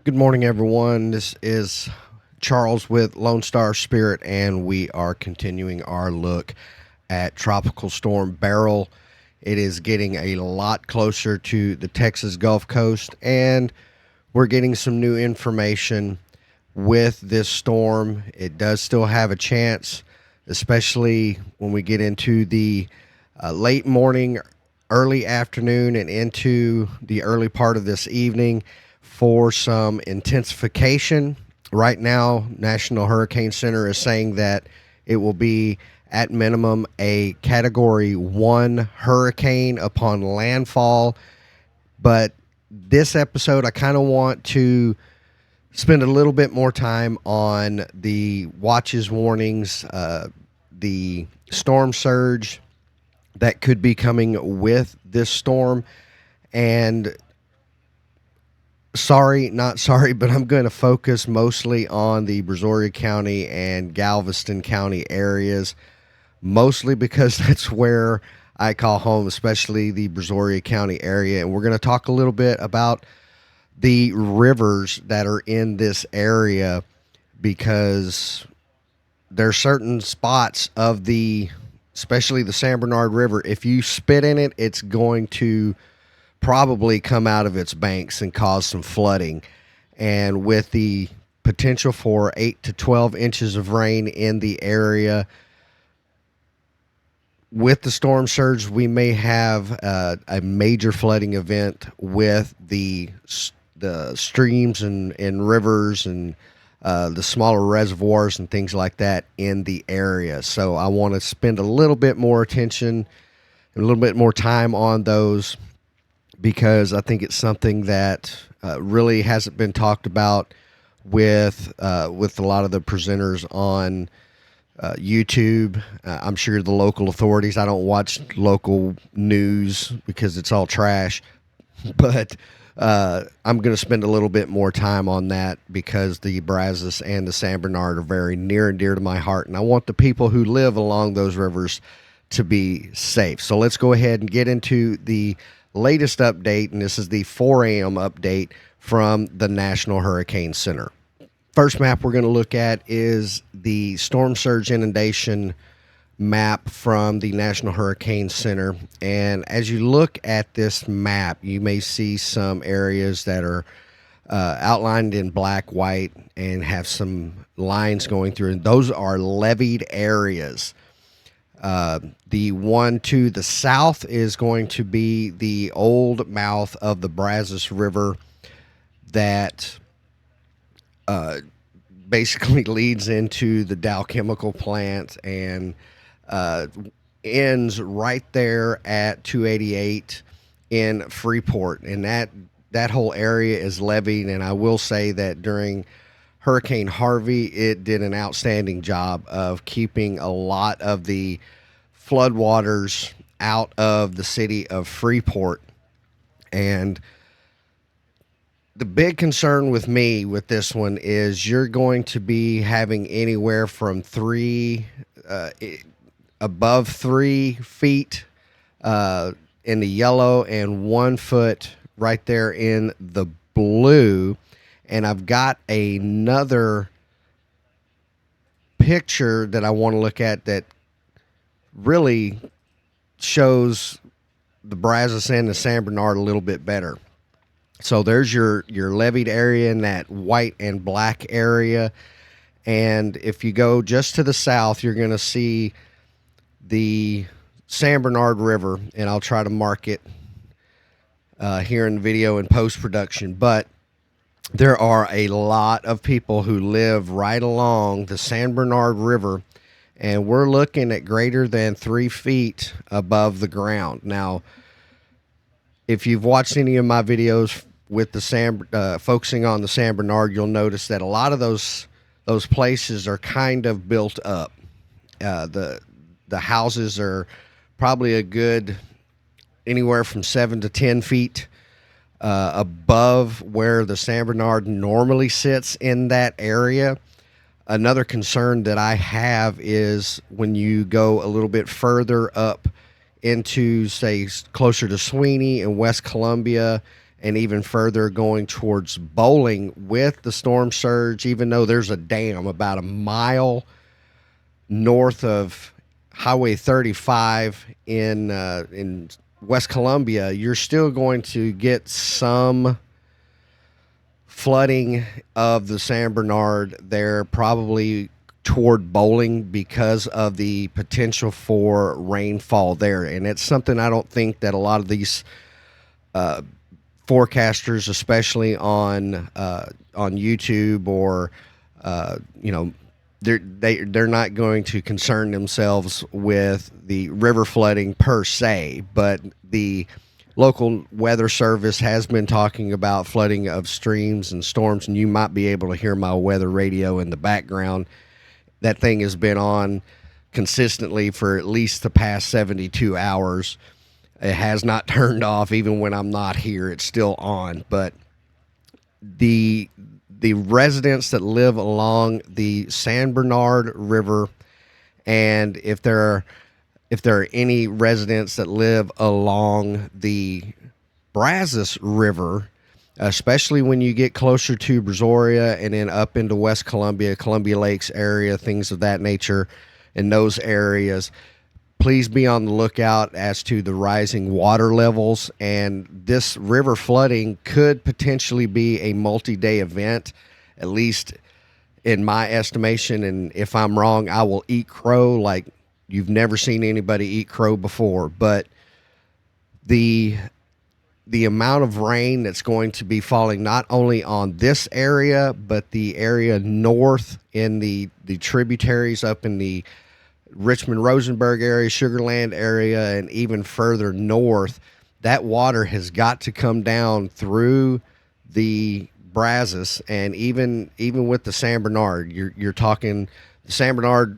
Good morning, everyone. This is Charles with Lone Star Spirit, and we are continuing our look at Tropical Storm Beryl. It is getting a lot closer to the Texas Gulf Coast, and we're getting some new information with this storm. It does still have a chance, especially when we get into the late morning, early afternoon, and into the early part of this evening for some intensification. Right now, National Hurricane Center is saying that it will be at minimum a Category 1 hurricane upon landfall. But this episode, I kind of want to spend a little bit more time on the watches, warnings, the storm surge that could be coming with this storm. And sorry, not sorry, but I'm going to focus mostly on the Brazoria County and Galveston County areas, mostly because that's where I call home, especially the Brazoria County area. And we're going to talk a little bit about the rivers that are in this area because there are certain spots of especially the San Bernard River. If you spit in it, it's going to probably come out of its banks and cause some flooding. And with the potential for 8 to 12 inches of rain in the area, with the storm surge, we may have a major flooding event with the streams and rivers and the smaller reservoirs and things like that in the area. So I want to spend a little bit more attention, a little bit more time on those because I think it's something that really hasn't been talked about with a lot of the presenters on YouTube. I'm sure the local authorities. I don't watch local news because it's all trash, but I'm going to spend a little bit more time on that because the Brazos and the San Bernard are very near and dear to my heart, and I want the people who live along those rivers to be safe. So let's go ahead and get into the latest update, and this is the 4 a.m. update from the National Hurricane Center. First map we're going to look at is the storm surge inundation map from the National Hurricane Center. And as you look at this map, you may see some areas that are outlined in black, white, and have some lines going through. And those are leveed areas. The one to the south is going to be the old mouth of the Brazos River that basically leads into the Dow Chemical Plant and ends right there at 288 in Freeport. And that whole area is leveed. And I will say that during Hurricane Harvey, it did an outstanding job of keeping a lot of the floodwaters out of the city of Freeport. And the big concern with me with this one is you're going to be having anywhere from above 3 feet in the yellow and 1 foot right there in the blue. And I've got another picture that I want to look at that really shows the Brazos and the San Bernard a little bit better. So there's your leveed area in that white and black area. And if you go just to the south, you're going to see the San Bernard River, and I'll try to mark it here in the video in post-production. But there are a lot of people who live right along the San Bernard River, and we're looking at greater than 3 feet above the ground. Now, if you've watched any of my videos with the focusing on the San Bernard, you'll notice that a lot of those places are kind of built up. The houses are probably a good anywhere from 7 to 10 feet above where the San Bernard normally sits in that area. Another concern that I have is when you go a little bit further up into, say, closer to Sweeney and West Columbia and even further going towards Bowling with the storm surge, even though there's a dam about a mile north of Highway 35 in West Columbia, you're still going to get some flooding of the San Bernard there, probably toward Bowling because of the potential for rainfall there. And it's something I don't think that a lot of these forecasters, especially on YouTube or they're not going to concern themselves with the river flooding per se, but the local weather service has been talking about flooding of streams and storms, and you might be able to hear my weather radio in the background. That thing has been on consistently for at least the past 72 hours. It has not turned off even when I'm not here. It's still on. But the residents that live along the San Bernard River, and if there are any residents that live along the Brazos River, especially when you get closer to Brazoria and then up into West Columbia, Columbia Lakes area, things of that nature, in those areas, please be on the lookout as to the rising water levels. And this river flooding could potentially be a multi-day event, at least in my estimation. And if I'm wrong, I will eat crow like you've never seen anybody eat crow before. But the amount of rain that's going to be falling not only on this area, but the area north in the tributaries up in the Richmond-Rosenberg area, Sugarland area, and even further north, that water has got to come down through the Brazos. And even with the San Bernard, you're talking the San Bernard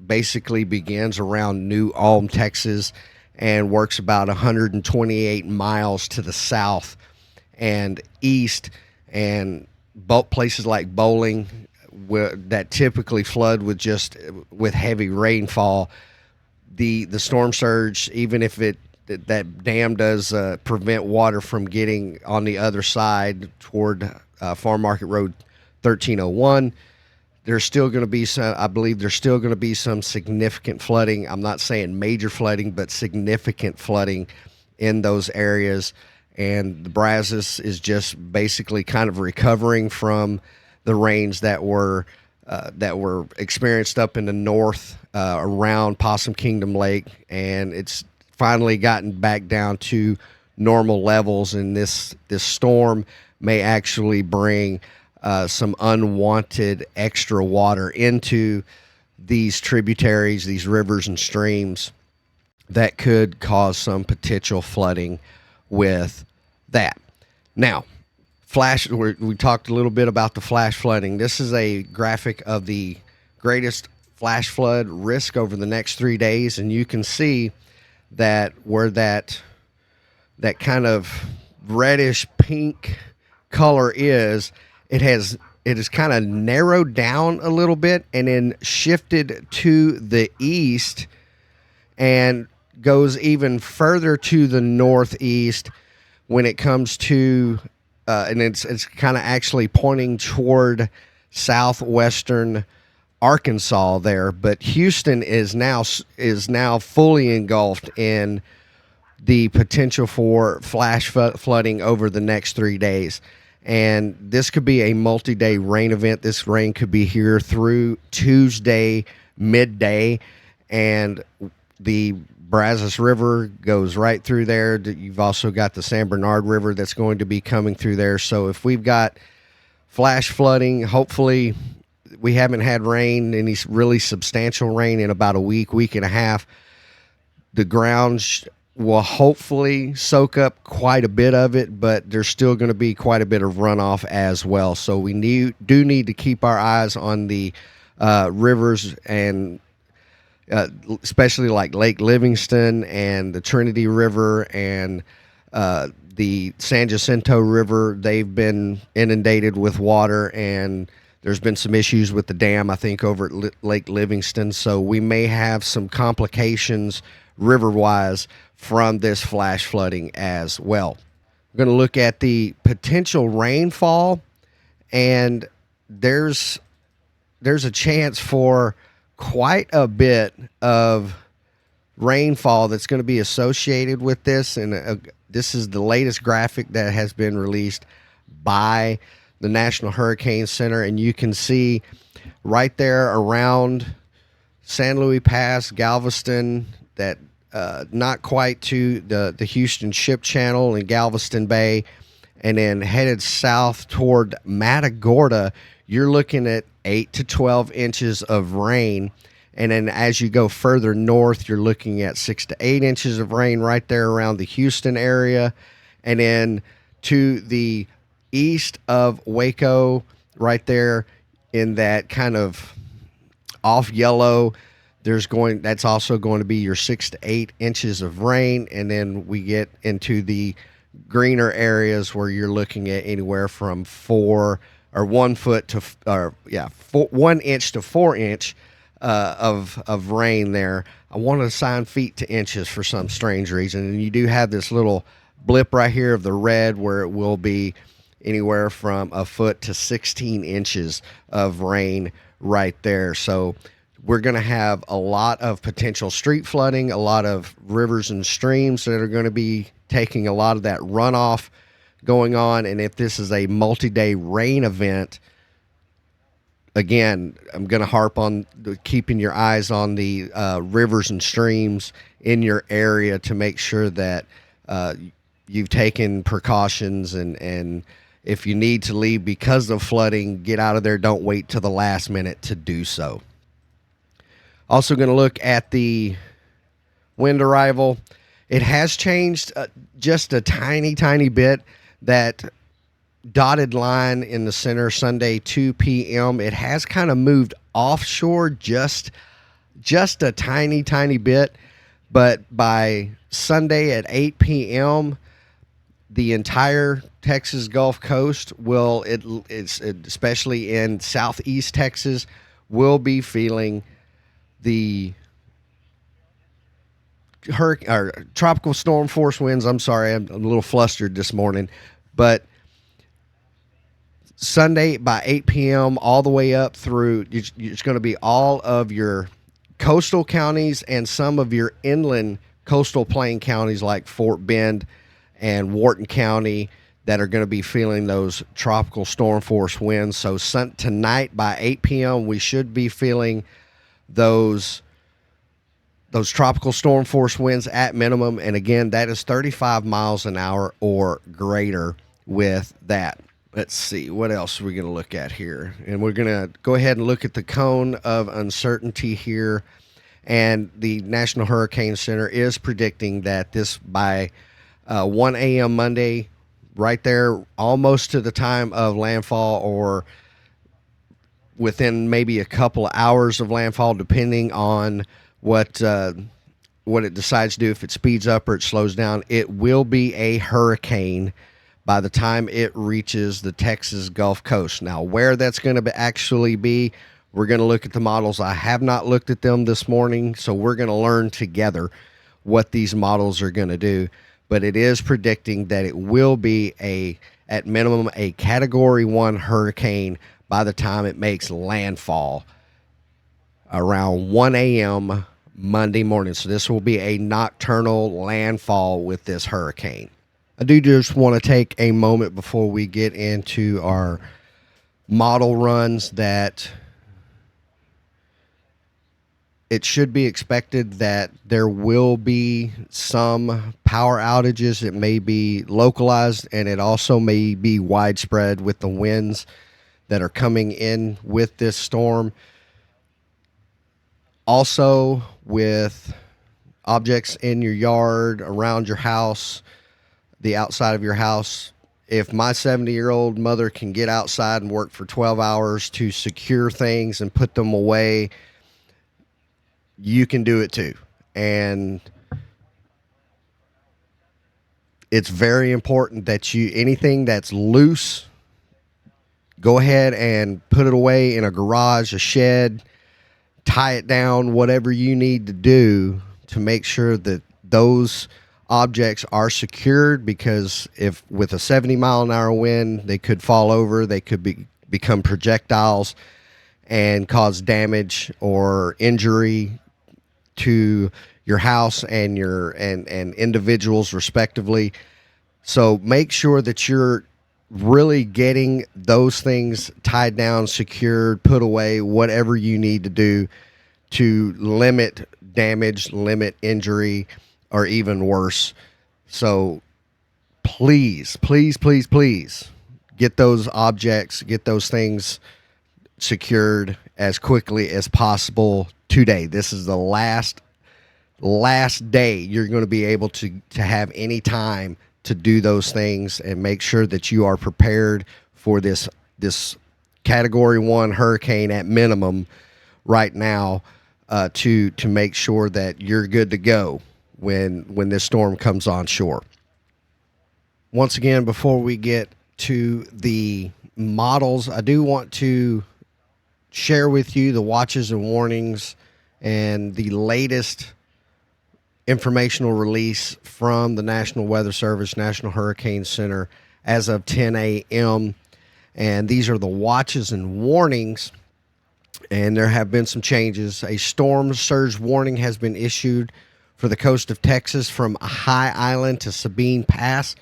basically begins around New Ulm, Texas, and works about 128 miles to the south and east, and places like Bowling that typically flood with heavy rainfall. The storm surge, even if that dam does prevent water from getting on the other side toward Farm Market Road 1301, there's still going to be some, I believe there's still going to be some significant flooding. I'm not saying major flooding, but significant flooding in those areas. And the Brazos is just basically kind of recovering from the rains that were experienced up in the north around Possum Kingdom Lake. And it's finally gotten back down to normal levels. And this storm may actually bring some unwanted extra water into these tributaries, these rivers and streams, that could cause some potential flooding with that. Now, we talked a little bit about the flash flooding. This is a graphic of the greatest flash flood risk over the next 3 days, and you can see that where that kind of reddish pink color is, it is kind of narrowed down a little bit and then shifted to the east and goes even further to the northeast when it comes to and it's kind of actually pointing toward southwestern Arkansas there. But Houston is now fully engulfed in the potential for flash flooding over the next 3 days. And this could be a multi-day rain event. This rain could be here through Tuesday midday, and the Brazos River goes right through there. You've also got the San Bernard River that's going to be coming through there. So if we've got flash flooding, hopefully we haven't had rain, any really substantial rain, in about a week and a half. The ground will hopefully soak up quite a bit of it, but there's still going to be quite a bit of runoff as well. So we do need to keep our eyes on the rivers, and especially like Lake Livingston and the Trinity River and the San Jacinto River. They've been inundated with water, and there's been some issues with the dam, I think, over at Lake Livingston. So we may have some complications river-wise from this flash flooding as well. We're going to look at the potential rainfall, and there's there's a chance for quite a bit of rainfall that's going to be associated with this. And this is the latest graphic that has been released by the National Hurricane Center, and you can see right there around San Luis Pass, Galveston, that not quite to the Houston Ship Channel and Galveston Bay, and then headed south toward Matagorda, you're looking at 8 to 12 inches of rain. And then as you go further north, you're looking at 6 to 8 inches of rain right there around the Houston area. And then to the east of Waco, right there in that kind of off yellow, that's also going to be your 6 to 8 inches of rain. And then we get into the greener areas where you're looking at anywhere from 1 inch to 4 inch of rain there. I want to assign feet to inches for some strange reason. And you do have this little blip right here of the red where it will be anywhere from a foot to 16 inches of rain right there. So we're going to have a lot of potential street flooding, a lot of rivers and streams that are going to be taking a lot of that runoff going on. And if this is a multi-day rain event, again, I'm going to harp on keeping your eyes on the rivers and streams in your area to make sure that you've taken precautions, and if you need to leave because of flooding, get out of there. Don't wait till the last minute to do so. Also going to look at the wind arrival. It has changed just a tiny, tiny bit. That dotted line in the center, Sunday 2 p.m., it has kind of moved offshore just a tiny, tiny bit. But by Sunday at 8 p.m., the entire Texas Gulf Coast especially in southeast Texas, will be feeling the tropical storm force winds. I'm sorry, I'm a little flustered this morning, but Sunday by 8 p.m. all the way up through, it's going to be all of your coastal counties and some of your inland coastal plain counties like Fort Bend and Wharton County that are going to be feeling those tropical storm force winds. So tonight by 8 p.m. we should be feeling those tropical storm force winds at minimum. And again, that is 35 miles an hour or greater with that. Let's see, what else are we going to look at here? And we're going to go ahead and look at the cone of uncertainty here. And the National Hurricane Center is predicting that this by 1 a.m. Monday, right there, almost to the time of landfall, or within maybe a couple of hours of landfall, depending on what it decides to do, if it speeds up or it slows down, it will be a hurricane by the time it reaches the Texas Gulf Coast. Now, where that's going to actually be, we're going to look at the models. I have not looked at them this morning, so we're going to learn together what these models are going to do. But it is predicting that it will be at minimum a Category 1 hurricane by the time it makes landfall around 1 a.m. Monday morning. So this will be a nocturnal landfall with this hurricane. I do just want to take a moment before we get into our model runs that it should be expected that there will be some power outages. It may be localized, and it also may be widespread with the winds that are coming in with this storm. Also, with objects in your yard, around your house, the outside of your house. If my 70-year-old mother can get outside and work for 12 hours to secure things and put them away, you can do it too. And it's very important that anything that's loose, go ahead and put it away in a garage, a shed, tie it down, whatever you need to do to make sure that those objects are secured, because if with a 70-mile-an-hour wind, they could fall over, they could become projectiles and cause damage or injury to your house and and individuals respectively. So make sure that you're really getting those things tied down, secured, put away, whatever you need to do to limit damage, limit injury, or even worse. So please, please, please, please get those objects, get those things secured as quickly as possible today. This is the last day you're going to be able to have any time to do those things, and make sure that you are prepared for this category 1 hurricane at minimum right now, to make sure that you're good to go when this storm comes on shore. Once again, before we get to the models, I do want to share with you the watches and warnings and the latest informational release from the National Weather Service, National Hurricane Center, as of 10 a.m. And these are the watches and warnings, and there have been some changes. A storm surge warning has been issued for the coast of Texas from High Island to Sabine Pass.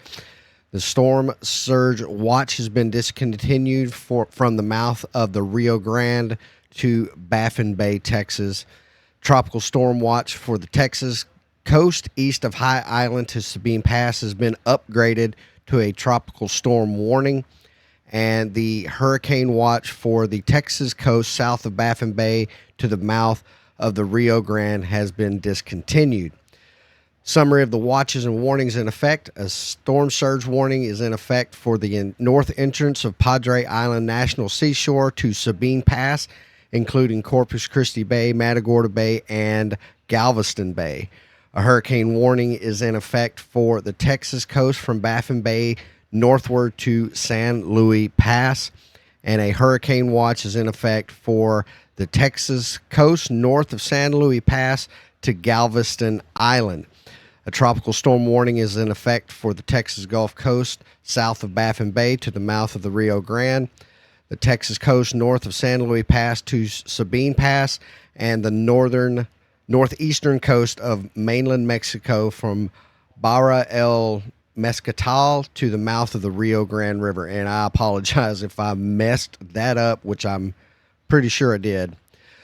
The storm surge watch has been discontinued from the mouth of the Rio Grande to Baffin Bay, Texas. Tropical storm watch for the Texas coast east of High Island to Sabine Pass has been upgraded to a tropical storm warning. And the hurricane watch for the Texas coast south of Baffin Bay to the mouth of the Rio Grande has been discontinued. Summary of the watches and warnings in effect. A storm surge warning is in effect for the north entrance of Padre Island National Seashore to Sabine Pass, including Corpus Christi Bay, Matagorda Bay, and Galveston Bay. A hurricane warning is in effect for the Texas coast from Baffin Bay northward to San Luis Pass, and a hurricane watch is in effect for the Texas coast north of San Luis Pass to Galveston Island. A tropical storm warning is in effect for the Texas Gulf Coast south of Baffin Bay to the mouth of the Rio Grande, the Texas coast north of San Luis Pass to Sabine Pass, and the northeastern coast of mainland Mexico from Barra el Mezquital to the mouth of the Rio Grande River. And I apologize if I messed that up, which I'm pretty sure I did.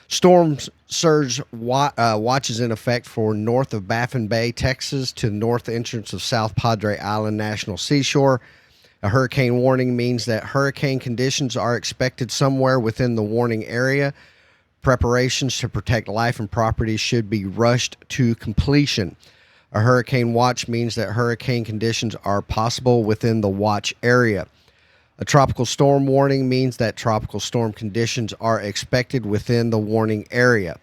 Storm surge watch is in effect for north of Baffin Bay, Texas to the north entrance of South Padre Island National Seashore. A hurricane warning means that hurricane conditions are expected somewhere within the warning area. Preparations to protect life and property should be rushed to completion. A hurricane watch means that hurricane conditions are possible within the watch area. A tropical storm warning means that tropical storm conditions are expected within the warning area.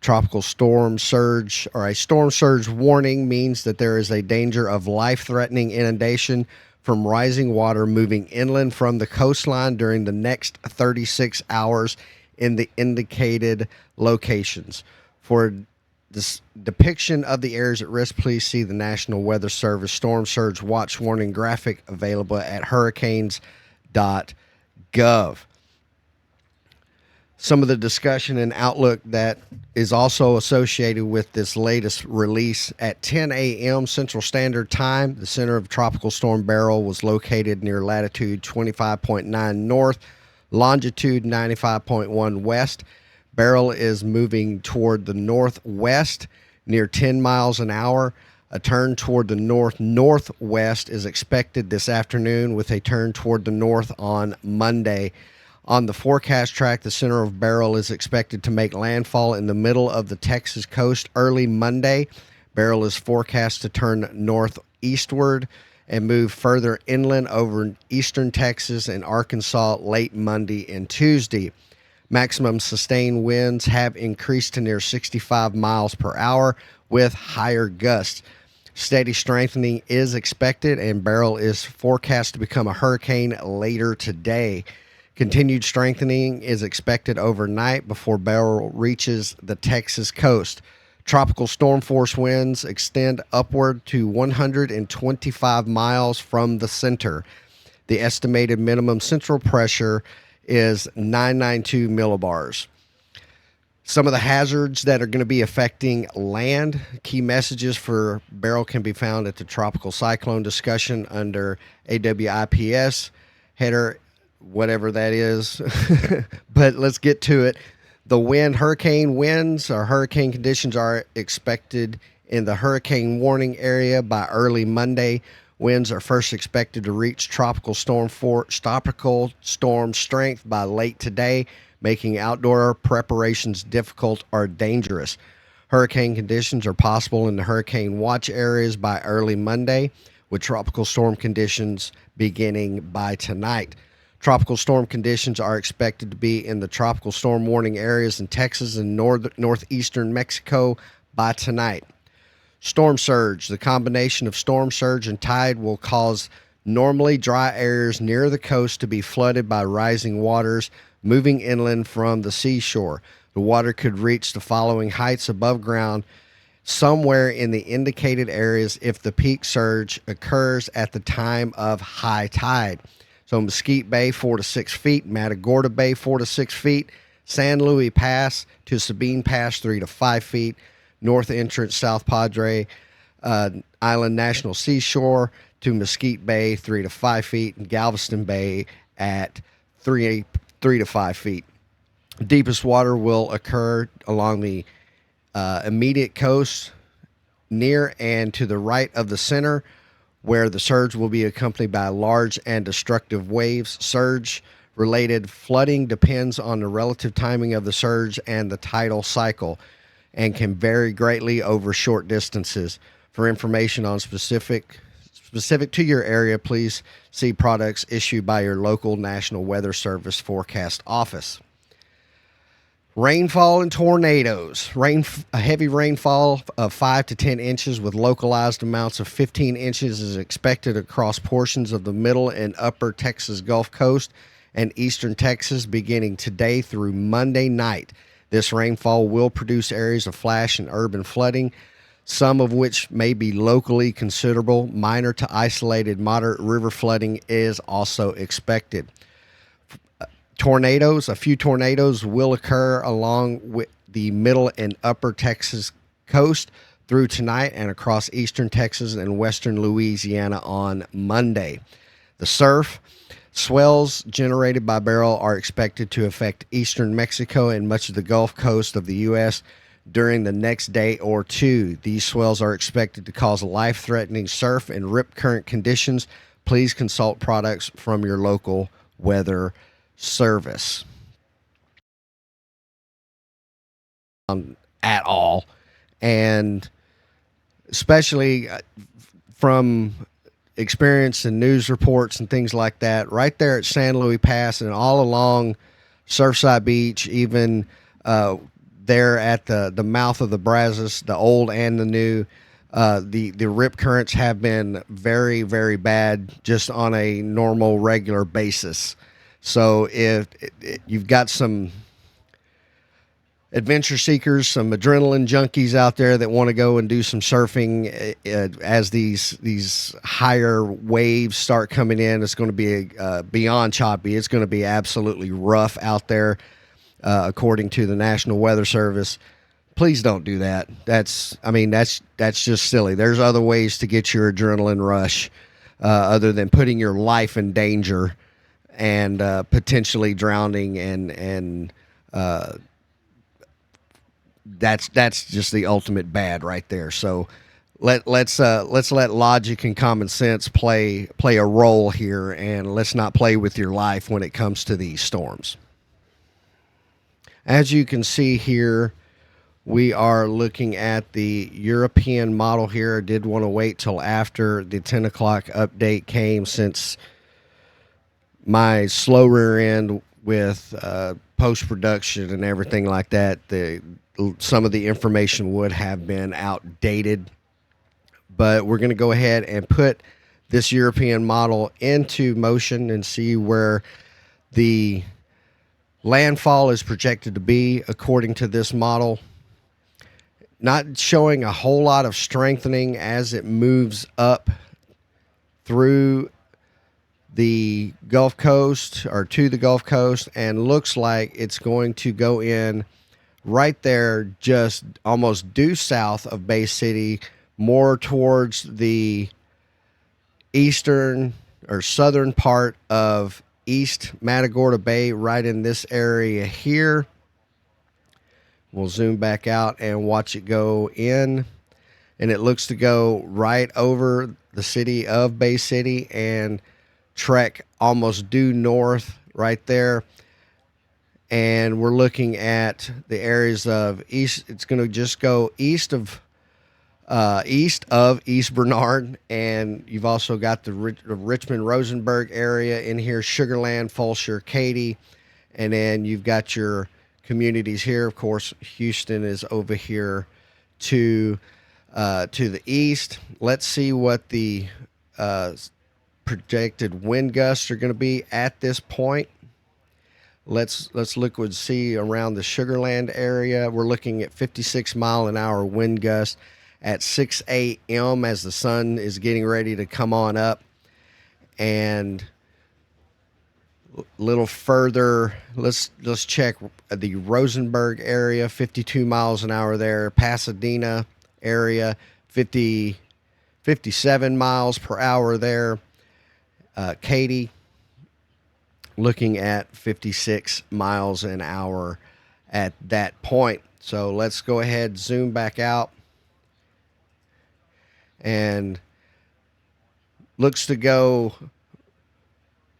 Tropical storm surge or a storm surge warning means that there is a danger of life-threatening inundation from rising water moving inland from the coastline during the next 36 hours in the indicated locations. For this depiction of the areas at risk, please see the National Weather Service Storm Surge Watch Warning graphic available at hurricanes.gov. Some of the discussion and outlook that is also associated with this latest release: at 10 a.m. Central Standard Time, the center of Tropical Storm Beryl was located near latitude 25.9 north, longitude 95.1 west. Beryl is moving toward the northwest near 10 miles an hour. A turn toward the north-northwest is expected this afternoon, with a turn toward the north on Monday. On the forecast track, the center of Beryl is expected to make landfall in the middle of the Texas coast early Monday. Beryl is forecast to turn northeastward and move further inland over eastern Texas and Arkansas late Monday and Tuesday. Maximum sustained winds have increased to near 65 miles per hour with higher gusts. Steady strengthening is expected, and Beryl is forecast to become a hurricane later today. Continued strengthening is expected overnight before Beryl reaches the Texas coast. Tropical storm force winds extend upward to 125 miles from the center. The estimated minimum central pressure is 992 millibars. Some of the hazards that are going to be affecting land. Key messages for Beryl can be found at the tropical cyclone discussion under AWIPS header, whatever that is. But let's get to it. The hurricane winds or hurricane conditions are expected in the hurricane warning area by early Monday. Winds are first expected to reach tropical storm strength by late today, making outdoor preparations difficult or dangerous. Hurricane conditions are possible in the hurricane watch areas by early Monday, with tropical storm conditions beginning by tonight. Tropical storm conditions are expected to be in the tropical storm warning areas in Texas and northeastern Mexico by tonight. Storm surge. The combination of storm surge and tide will cause normally dry areas near the coast to be flooded by rising waters moving inland from the seashore. The water could reach the following heights above ground somewhere in the indicated areas if the peak surge occurs at the time of high tide. So Mesquite Bay, 4 to 6 feet. Matagorda Bay, 4 to 6 feet. San Luis Pass to Sabine Pass, 3 to 5 feet. North Entrance, South Padre Island National Seashore to Mesquite Bay, 3 to 5 feet. And Galveston Bay at 3 to 5 feet. Deepest water will occur along the immediate coast near and to the right of the center, where the surge will be accompanied by large and destructive waves. Surge-related flooding depends on the relative timing of the surge and the tidal cycle and can vary greatly over short distances. For information on specific to your area, please see products issued by your local National Weather Service forecast office. Rainfall and tornadoes. A heavy rainfall of 5 to 10 inches with localized amounts of 15 inches is expected across portions of the middle and upper Texas Gulf Coast and eastern Texas beginning today through Monday night. This rainfall will produce areas of flash and urban flooding, some of which may be locally considerable. Minor to isolated moderate river flooding is also expected. Tornadoes. A few tornadoes will occur along with the middle and upper Texas coast through tonight and across eastern Texas and western Louisiana on Monday. The surf. Swells generated by Beryl are expected to affect eastern Mexico and much of the Gulf Coast of the U.S. during the next day or two. These swells are expected to cause life-threatening surf and rip current conditions. Please consult products from your local weather service. At all. And especially from experience and news reports and things like that, right there at San Luis Pass and all along Surfside Beach, even there at the mouth of the Brazos, the old and the new, the rip currents have been very, very bad just on a normal, regular basis. So if you've got some adventure seekers, some adrenaline junkies out there that want to go and do some surfing as these higher waves start coming in, it's going to be beyond choppy. It's going to be absolutely rough out there, according to the National Weather Service. Please don't do that. That's just silly. There's other ways to get your adrenaline rush other than putting your life in danger and potentially drowning, and that's just the ultimate bad right there. So let's let logic and common sense play a role here, and let's not play with your life when it comes to these storms. As you can see here, we are looking at the European model here. I did want to wait till after the 10 o'clock update came, since my slow rear end with post-production and everything like that, some of the information would have been outdated. But we're going to go ahead and put this European model into motion and see where the landfall is projected to be according to this model. not showing a whole lot of strengthening as it moves up through the Gulf Coast or to the Gulf Coast, and looks like it's going to go in right there, just almost due south of Bay City, more towards the eastern or southern part of East Matagorda Bay, right in this area here. We'll zoom back out and watch it go in, and it looks to go right over the city of Bay City and trek almost due north right there. And we're looking at the areas of east. It's going to just go east of East Bernard, and you've also got the Richmond Rosenberg area in here, Sugarland, Fulshire, Katy, and then you've got your communities here. Of course, Houston is over here to the east. Let's see what the projected wind gusts are going to be at this point. Let's look and see around the Sugarland area. We're looking at 56-mile-an-hour wind gusts at 6 a.m. as the sun is getting ready to come on up. And a little further, let's check the Rosenberg area, 52 miles an hour there. Pasadena area, 57 miles per hour there. Katy, looking at 56 miles an hour at that point. So let's go ahead, zoom back out, and looks to go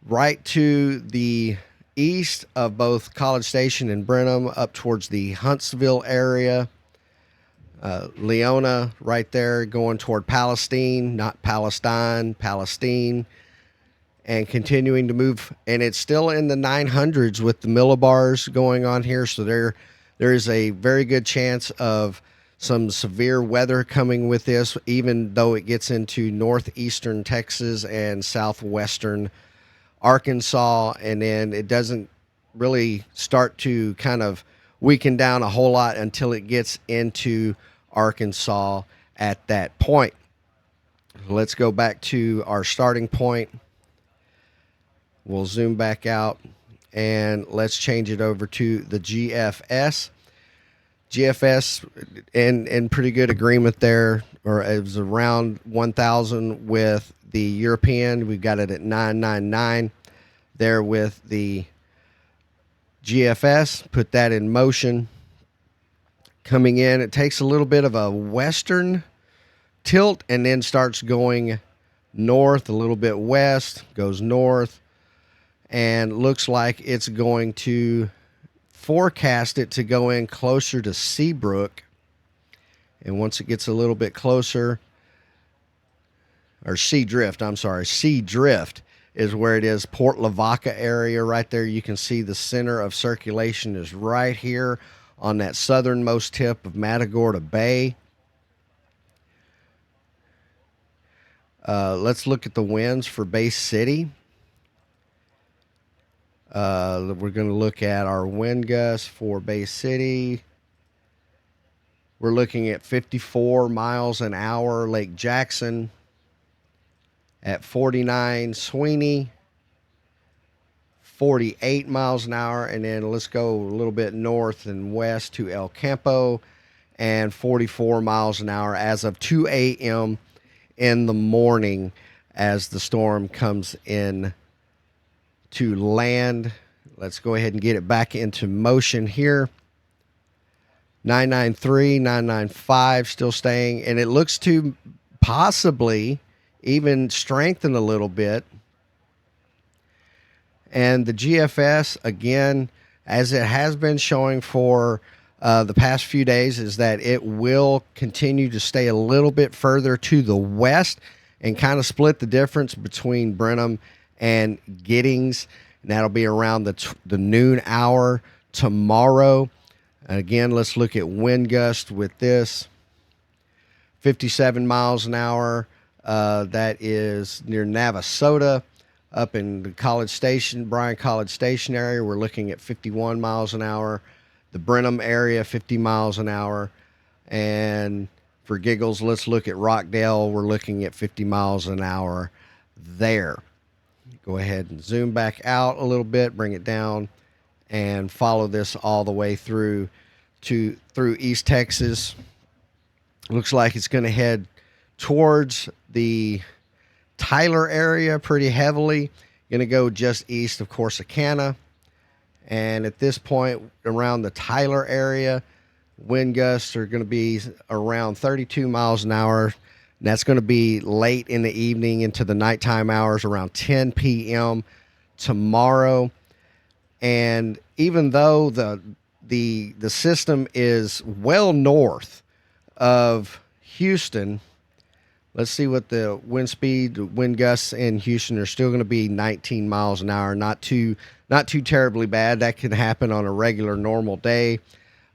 right to the east of both College Station and Brenham, up towards the Huntsville area. Leona right there going toward Palestine, not Palestine, Palestine, and continuing to move. And it's still in the 900s with the millibars going on here. So there is a very good chance of some severe weather coming with this, even though it gets into northeastern Texas and southwestern Arkansas, and then it doesn't really start to kind of weaken down a whole lot until it gets into Arkansas at that point. Let's go back to our starting point. We'll zoom back out, and let's change it over to the GFS. GFS in pretty good agreement there, or it was around 1,000 with the European. We've got it at 999 there with the GFS. Put that in motion. Coming in, it takes a little bit of a western tilt and then starts going north, a little bit west, goes north, and looks like it's going to forecast it to go in closer to Seabrook. And once it gets a little bit closer, or Seadrift, I'm sorry, Seadrift is where it is. Port Lavaca area right there. You can see the center of circulation is right here on that southernmost tip of Matagorda Bay. Let's look at the winds for Bay City. We're going to look at our wind gusts for Bay City. We're looking at 54 miles an hour, Lake Jackson. At 49, Sweeney. 48 miles an hour. And then let's go a little bit north and west to El Campo. And 44 miles an hour as of 2 a.m. in the morning as the storm comes in to land. Let's go ahead and get it back into motion here. 993, 995 still staying, and it looks to possibly even strengthen a little bit. And the GFS, again, as it has been showing for the past few days, is that it will continue to stay a little bit further to the west and kind of split the difference between Brenham and Giddings, and that'll be around the noon hour tomorrow. And again, let's look at wind gust with this. 57 miles an hour. That is near Navasota, up in the College Station, Bryan College Station area. We're looking at 51 miles an hour. The Brenham area, 50 miles an hour. And for giggles, let's look at Rockdale. We're looking at 50 miles an hour there. Go ahead and zoom back out a little bit, bring it down, and follow this all the way through East Texas. Looks like it's going to head towards the Tyler area pretty heavily. Going to go just east of Corsicana. And at this point, around the Tyler area, wind gusts are going to be around 32 miles an hour. And that's going to be late in the evening into the nighttime hours, around 10 p.m. tomorrow. And even though the system is well north of Houston, let's see what the wind gusts in Houston are still going to be 19 miles an hour. Not too terribly bad. That can happen on a regular normal day.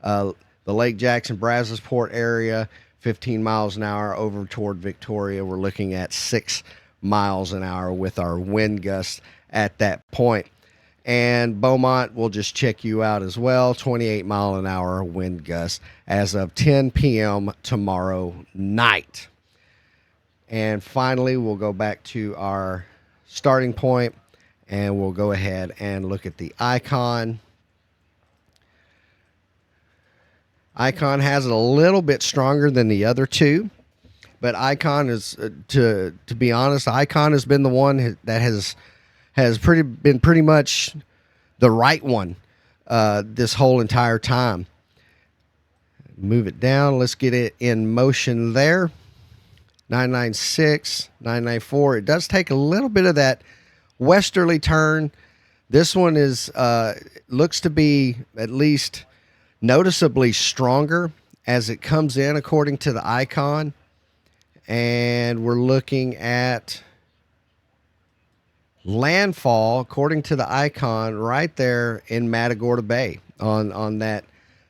The Lake Jackson Brazosport area, 15 miles an hour. Over toward Victoria, we're looking at 6 miles an hour with our wind gusts at that point. And Beaumont will just check you out as well. 28 mile an hour wind gusts as of 10 p.m. tomorrow night. And finally, we'll go back to our starting point, and we'll go ahead and look at the icon. Icon has it a little bit stronger than the other two, but Icon is, to be honest, Icon has been the one that has been pretty much the right one this whole entire time. Move it down. Let's get it in motion there. 996, 994. It does take a little bit of that westerly turn. This one is looks to be at least noticeably stronger as it comes in according to the icon. And we're looking at landfall according to the icon right there in Matagorda Bay on that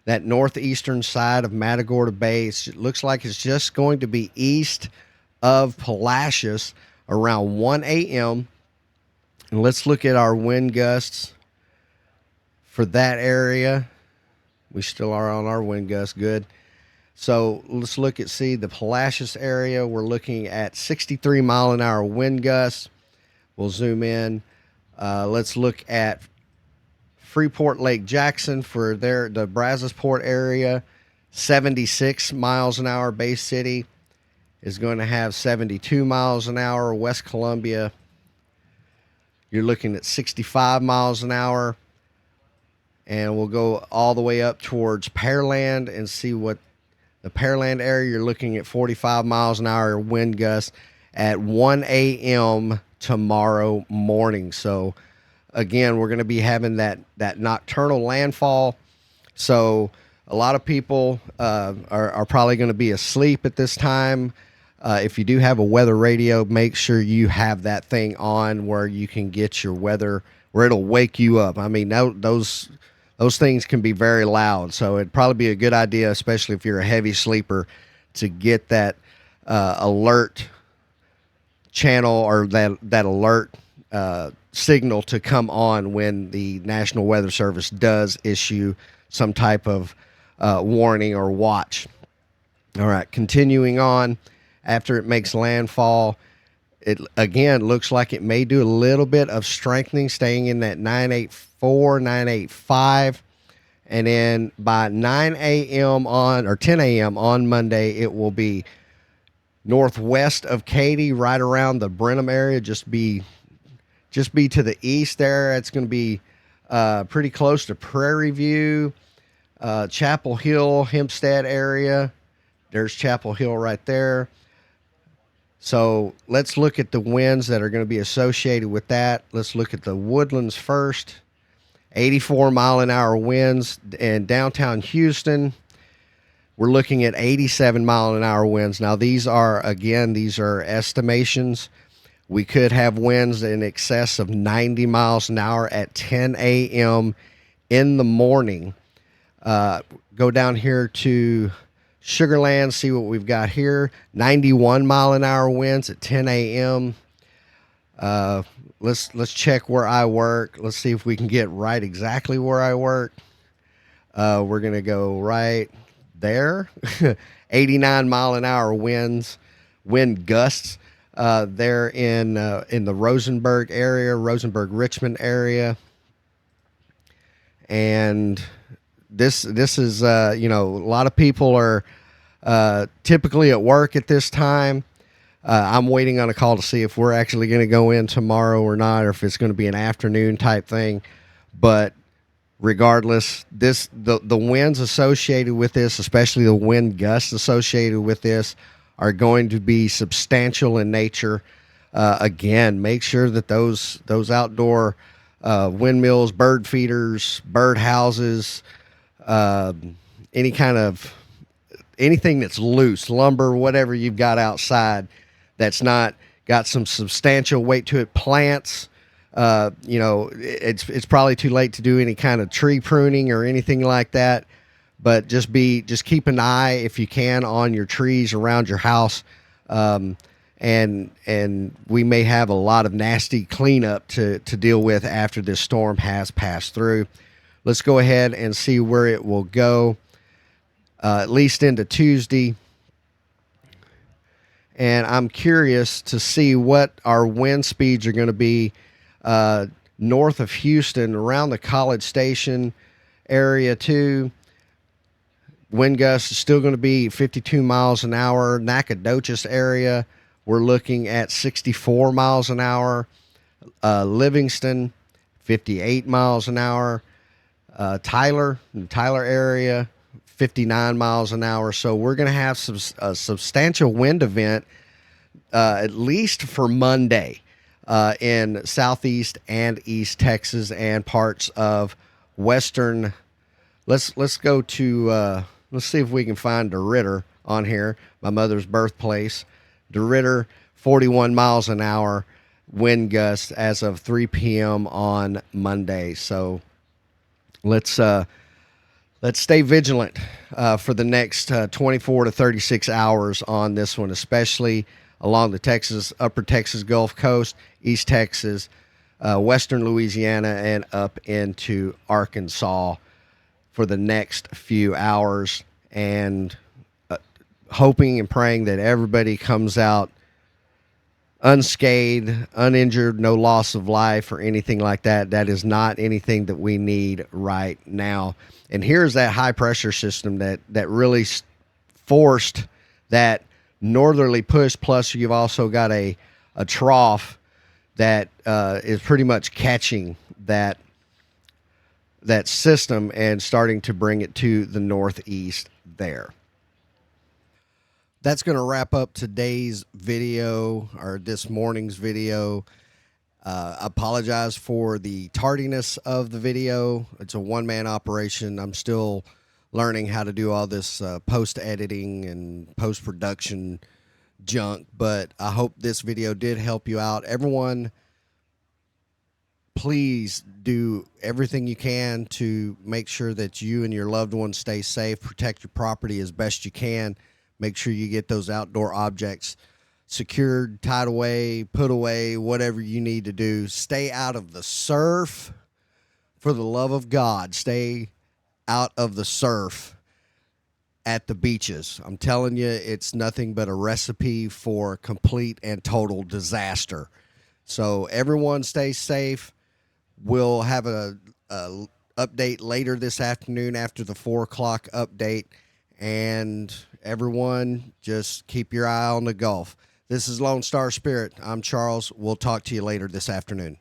northeastern side of Matagorda Bay. It looks like it's just going to be east of Palacios around 1 a.m. And let's look at our wind gusts for that area. We still are on our wind gusts. Good. So let's look at, the Palacios area. We're looking at 63 mile an hour wind gusts. We'll zoom in. Let's look at Freeport Lake Jackson for the Brazosport area. 76 miles an hour. Bay City is going to have 72 miles an hour. West Columbia, you're looking at 65 miles an hour. And we'll go all the way up towards Pearland and see what the Pearland area, you're looking at 45 miles an hour wind gusts at 1 a.m. tomorrow morning. So again, we're going to be having that nocturnal landfall. So a lot of people are probably going to be asleep at this time. If you do have a weather radio, make sure you have that thing on where you can get your weather, where it'll wake you up. I mean, those things can be very loud. So it'd probably be a good idea, especially if you're a heavy sleeper, to get that alert channel or that alert signal to come on when the National Weather Service does issue some type of warning or watch. All right, continuing on. After it makes landfall, it again looks like it may do a little bit of strengthening, staying in that 984, 985. And then by 9 a.m. or 10 a.m. on Monday, it will be northwest of Katy, right around the Brenham area. Just be to the east there. It's going to be pretty close to Prairie View, Chapel Hill, Hempstead area. There's Chapel Hill right there. So let's look at the winds that are going to be associated with that. Let's look at the Woodlands first. 84 mile an hour winds in downtown Houston. We're looking at 87 mile an hour winds. Now these are estimations. We could have winds in excess of 90 miles an hour at 10 a.m. in the morning. Go down here to Sugarland, see what we've got here. 91 mile an hour winds at 10 a.m. Let's check where I work. Let's see if we can get right exactly where I work. We're going to go right there. 89-mile-an-hour wind gusts there in the Rosenberg area, Rosenberg Richmond area, and this is a lot of people are typically at work at this time. I'm waiting on a call to see if we're actually going to go in tomorrow or not, or if it's going to be an afternoon type thing. But regardless, the winds associated with this, especially the wind gusts associated with this, are going to be substantial in nature. Again, make sure that those outdoor windmills, bird feeders, bird houses, any kind of anything that's loose, lumber, whatever you've got outside that's not got some substantial weight to it, plants. It's probably too late to do any kind of tree pruning or anything like that, but just keep an eye if you can on your trees around your house. And we may have a lot of nasty cleanup to deal with after this storm has passed through. Let's go ahead and see where it will go, at least into Tuesday. And I'm curious to see what our wind speeds are going to be north of Houston, around the College Station area too. Wind gusts is still going to be 52 miles an hour. Nacogdoches area, we're looking at 64 miles an hour. Livingston, 58 miles an hour. Tyler area, 59 miles an hour. So we're going to have a substantial wind event, at least for Monday, in southeast and east Texas and parts of western. Let's go to let's see if we can find DeRidder on here, my mother's birthplace. DeRidder, 41 miles an hour wind gust as of 3 p.m. on Monday. So let's stay vigilant for the next 24 to 36 hours on this one, especially along the upper Texas Gulf Coast, East Texas, western Louisiana, and up into Arkansas for the next few hours, and hoping and praying that everybody comes out unscathed, uninjured, no loss of life or anything like that. That is not anything that we need right now. And here's that high pressure system that really forced that northerly push. Plus you've also got a trough that is pretty much catching that system and starting to bring it to the northeast there. That's going to wrap up today's video, or this morning's video. Apologize for the tardiness of the video. It's a one-man operation. I'm still learning how to do all this post-editing and post-production junk, but I hope this video did help you out. Everyone, please do everything you can to make sure that you and your loved ones stay safe. Protect your property as best you can. Make sure you get those outdoor objects secured, tied away, put away, whatever you need to do. Stay out of the surf. For the love of God, stay out of the surf at the beaches. I'm telling you, it's nothing but a recipe for complete and total disaster. So everyone stay safe. We'll have a update later this afternoon after the 4 o'clock update. And everyone, just keep your eye on the Gulf. This is Lone Star Spirit. I'm Charles. We'll talk to you later this afternoon.